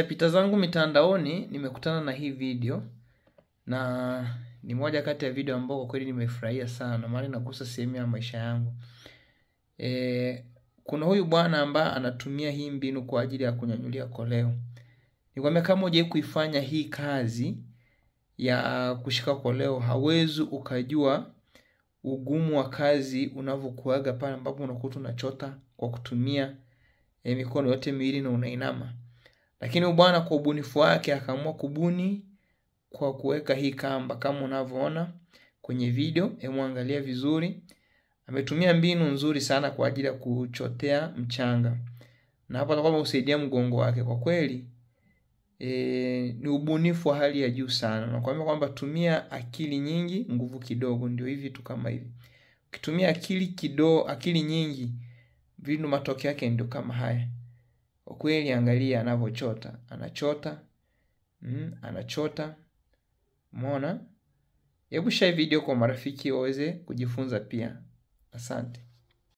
Pita zangu mitandaoni nimekutana na hii video, na ni moja kati ya video ambao kwa kweli nimefurahia sana, maana inagusa sehemu ya maisha yangu. Kuna huyu bwana ambaye anatumia hii mbinu kwa ajili ya kunyanyulia koleo. Nikwambia kama hujai kuifanya hii kazi ya kushika koleo, hauwezi ukajua ugumu wa kazi unavyokuaga pale ambapo unakuta unachota kwa kutumia mikono yote miwili na unainama. Lakini huyu bwana kwa ubunifu wake akaamua kubuni kwa kuweka hii kamba kama unavyoona kwenye video. Hebu angalia vizuri. Ametumia mbinu nzuri sana kwa ajili ya kuchotea mchanga. Na hapa atakuwa usaidia mgongo wake kwa kweli. Ni ubunifu wa hali ya juu sana. Nakwambia kwamba tumia akili nyingi, nguvu kidogo, ndio hivi tu kama hivi. Ukitumia akili nyingi, vitu matokeo yake ndio kama haya. Kwa kweli angalia anavyochota, anachota. Umeona? Hebu share video kwa marafiki waweze kujifunza pia. Asante.